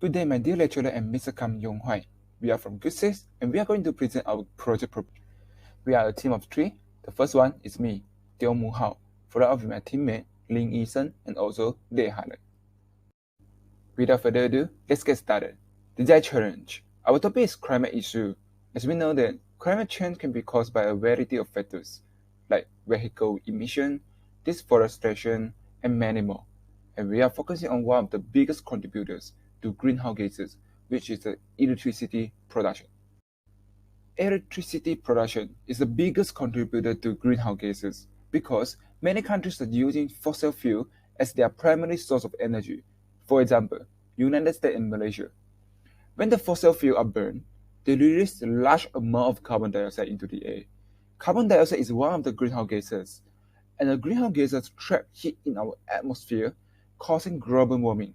Good day, my dear lecturer and Mr. Kam Yong Hwai. We are from Good Six, and we are going to present our project proposal. We are a team of three. The first one is me, Teo Mu Hao, followed up with my teammate, Ling Yi-sen, and also Lei Han. Without further ado, let's get started. Design challenge. Our topic is climate issue. As we know that climate change can be caused by a variety of factors, like vehicle emission, deforestation, and many more. And we are focusing on one of the biggest contributors to greenhouse gases, which is the electricity production. Electricity production is the biggest contributor to greenhouse gases because many countries are using fossil fuel as their primary source of energy. For example, United States and Malaysia. When the fossil fuels are burned, they release a large amount of carbon dioxide into the air. Carbon dioxide is one of the greenhouse gases, and the greenhouse gases trap heat in our atmosphere, causing global warming.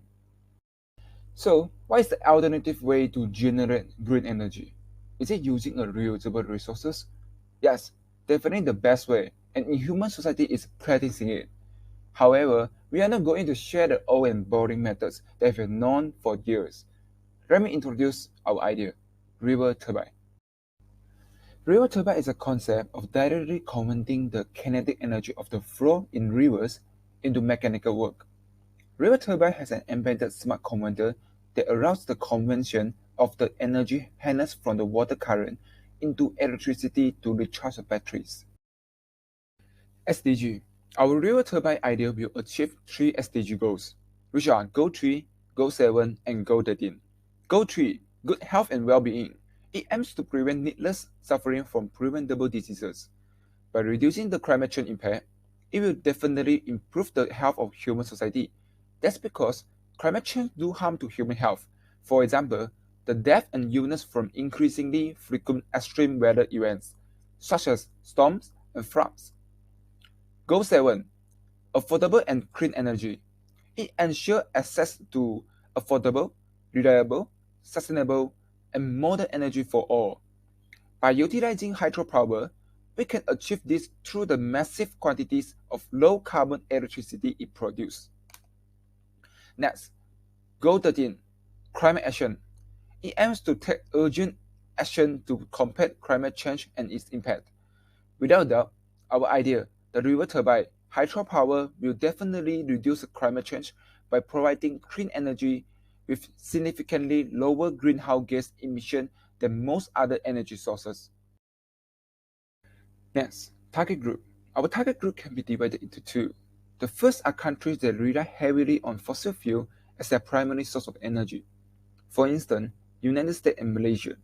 So, what is the alternative way to generate green energy? Is it using reusable resources? Yes, definitely the best way, and in human society is practicing it. However, we are not going to share the old and boring methods that have been known for years. Let me introduce our idea, river turbine. River turbine is a concept of directly converting the kinetic energy of the flow in rivers into mechanical work. River turbine has an embedded smart converter that allows the conversion of the energy harnessed from the water current into electricity to recharge the batteries. SDG. Our river turbine idea will achieve 3 SDG goals, which are Goal 3, Goal 7, and Goal 13. Goal 3. Good health and well-being. It aims to prevent needless suffering from preventable diseases. By reducing the climate change impact, it will definitely improve the health of human society. That's because climate change do harm to human health. For example, the death and illness from increasingly frequent extreme weather events, such as storms and floods. Goal 7. Affordable and clean energy. It ensures access to affordable, reliable, sustainable, and modern energy for all. By utilizing hydropower, we can achieve this through the massive quantities of low-carbon electricity it produces. Next, Goal 13. Climate action. It aims to take urgent action to combat climate change and its impact. Without doubt, our idea, the river turbine hydropower, will definitely reduce climate change by providing clean energy with significantly lower greenhouse gas emission than most other energy sources. Next, target group. Our target group can be divided into two. The first are countries that rely heavily on fossil fuel as their primary source of energy. For instance, United States and Malaysia.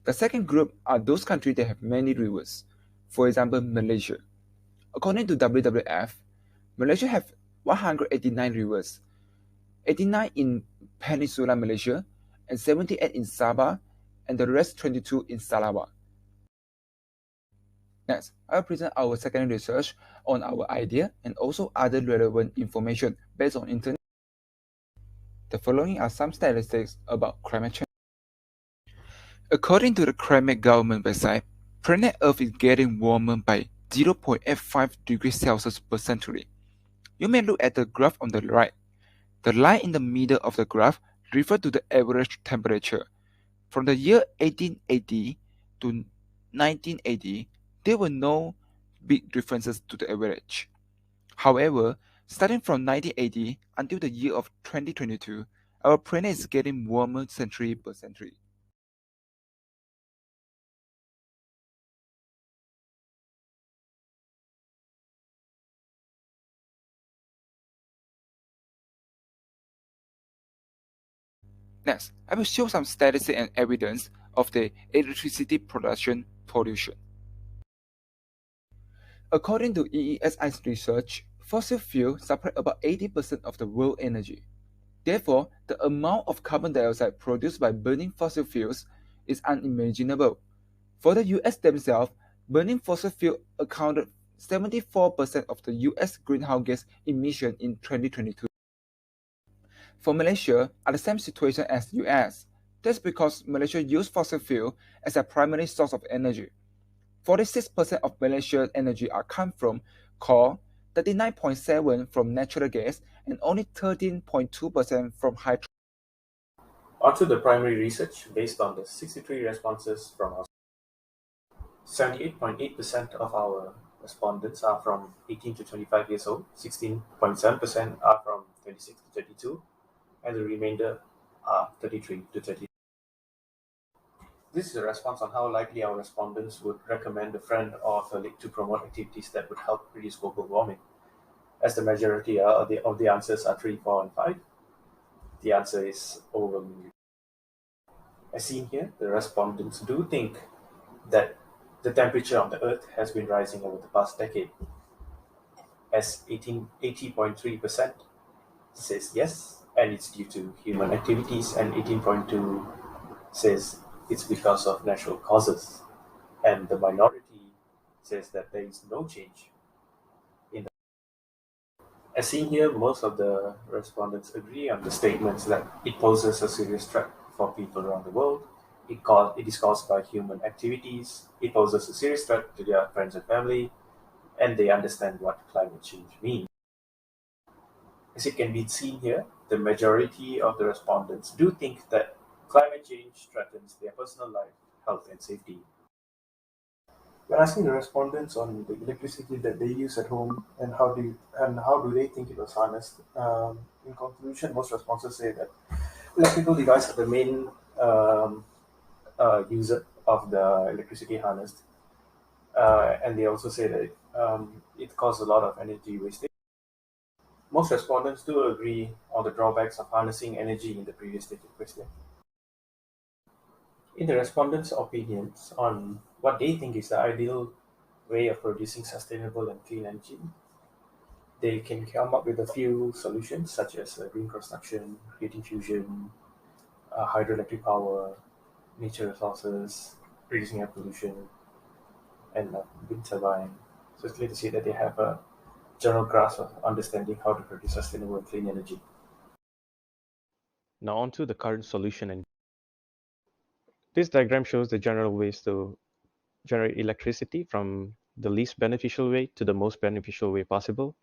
The second group are those countries that have many rivers. For example, Malaysia. According to WWF, Malaysia has 189 rivers, 89 in Peninsular Malaysia, and 78 in Sabah, and the rest 22 in Sarawak. Next, I will present our second research on our idea and also other relevant information based on internet. The following are some statistics about climate change. According to the Climate Government website, planet Earth is getting warmer by 0.85 degrees Celsius per century. You may look at the graph on the right. The line in the middle of the graph refers to the average temperature. From the year 1880 to 1980, there were no big differences to the average. However, starting from 1980 until the year of 2022, our planet is getting warmer century per century. Next, I will show some statistics and evidence of the electricity production pollution. According to EESI's research, fossil fuels supply about 80% of the world energy. Therefore, the amount of carbon dioxide produced by burning fossil fuels is unimaginable. For the US themselves, burning fossil fuel accounted 74% of the US greenhouse gas emission in 2022. For Malaysia are the same situation as US. That's because Malaysia used fossil fuel as a primary source of energy. 46% of Malaysia's energy are come from coal, 39.7% from natural gas, and only 13.2% from hydro. Onto the primary research based on the 63 responses from our 78.8% of our respondents are from 18 to 25 years old, 16.7% are from 26 to 32, and the remainder are 33 to 30. This is a response on how likely our respondents would recommend a friend or colleague to promote activities that would help reduce global warming. As the majority of the answers are 3, 4, and 5, the answer is overwhelmingly. As seen here, the respondents do think that the temperature of the Earth has been rising over the past decade, as 80.3% says yes, and it's due to human activities, and 18.2 says it's because of natural causes, and the minority says that there is no change in the. As seen here, most of the respondents agree on the statements that it poses a serious threat for people around the world. It is caused by human activities. It poses a serious threat to their friends and family, and they understand what climate change means. As it can be seen here, the majority of the respondents do think that climate change threatens their personal life, health, and safety. When asking the respondents on the electricity that they use at home and how do they think it was harnessed, in conclusion, most responses say that electrical devices are the main user of the electricity harnessed, and they also say that it causes a lot of energy wastage. Most respondents do agree on the drawbacks of harnessing energy in the previous stated question. In the respondents' opinions on what they think is the ideal way of producing sustainable and clean energy, they can come up with a few solutions such as green construction, heating fusion, hydroelectric power, nature resources, reducing air pollution, and wind turbine. So it's clear to see that they have a general grasp of understanding how to produce sustainable and clean energy. Now on to the current solution. And this diagram shows the general ways to generate electricity from the least beneficial way to the most beneficial way possible.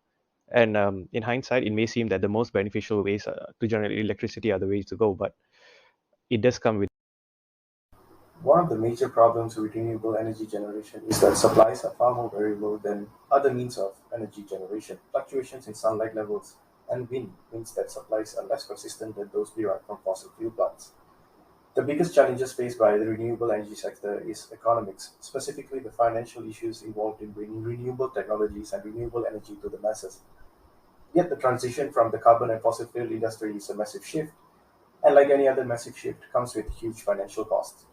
And in hindsight, it may seem that the most beneficial ways to generate electricity are the ways to go, but it does come with. One of the major problems with renewable energy generation is that supplies are far more variable than other means of energy generation. Fluctuations in sunlight levels and wind means that supplies are less consistent than those derived from fossil fuel plants. The biggest challenges faced by the renewable energy sector is economics, specifically the financial issues involved in bringing renewable technologies and renewable energy to the masses. Yet the transition from the carbon and fossil fuel industry is a massive shift, and like any other massive shift, comes with huge financial costs.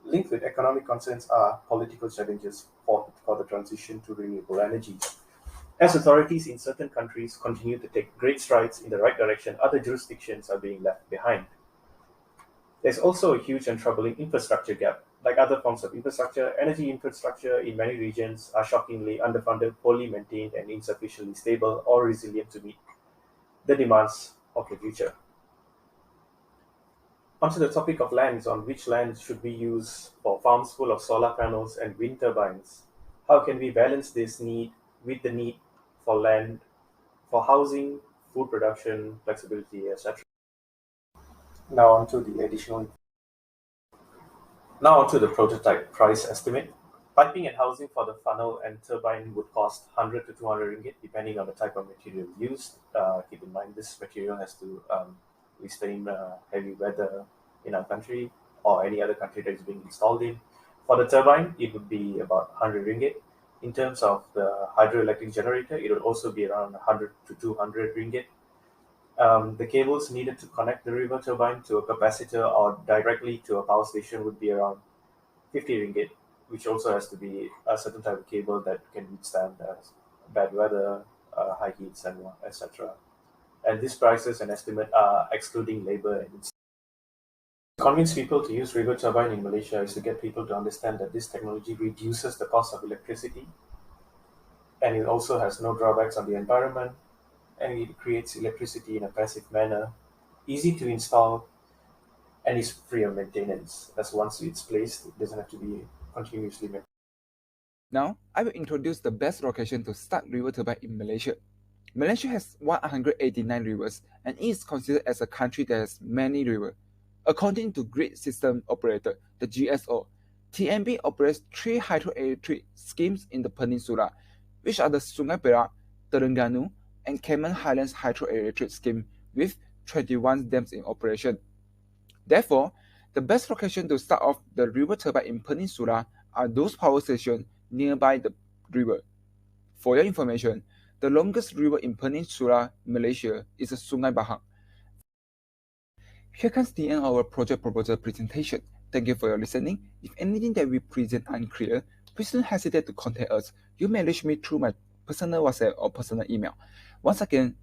Linked with economic concerns are political challenges for the transition to renewable energy. As authorities in certain countries continue to take great strides in the right direction, other jurisdictions are being left behind. There's also a huge and troubling infrastructure gap. Like other forms of infrastructure, energy infrastructure in many regions are shockingly underfunded, poorly maintained, and insufficiently stable or resilient to meet the demands of the future. Onto the topic of lands, on which lands should we use for farms full of solar panels and wind turbines? How can we balance this need with the need for land for housing, food production, flexibility, etc.? Now onto the additional. Now onto the prototype price estimate. Piping and housing for the funnel and turbine would cost 100 to 200 ringgit depending on the type of material used. Keep in mind this material has to withstand heavy weather in our country or any other country that is being installed in. For the turbine, it would be about 100 ringgit. In terms of the hydroelectric generator, it would also be around 100 to 200 ringgit. The cables needed to connect the river turbine to a capacitor or directly to a power station would be around 50 ringgit, which also has to be a certain type of cable that can withstand bad weather, high heats, and etc. And these prices and estimate are excluding labor and to convince people to use river turbine in Malaysia is to get people to understand that this technology reduces the cost of electricity and it also has no drawbacks on the environment and it creates electricity in a passive manner, easy to install, and is free of maintenance. As once it's placed, it doesn't have to be continuously maintained. Now, I will introduce the best location to start river turbine in Malaysia. Malaysia has 189 rivers and is considered as a country that has many rivers. According to Grid System Operator, the GSO, TMB operates 3 hydroelectric schemes in the peninsula, which are the Sungai Perak, Terengganu, and Cayman Highlands hydroelectric scheme with 21 dams in operation. Therefore, the best location to start off the river turbine in peninsula are those power stations nearby the river. For your information, the longest river in Peninsula Malaysia is the Sungai Bahang. Here comes the end of our project proposal presentation. Thank you for your listening. If anything that we present unclear, please don't hesitate to contact us. You may reach me through my personal WhatsApp or personal email. Once again,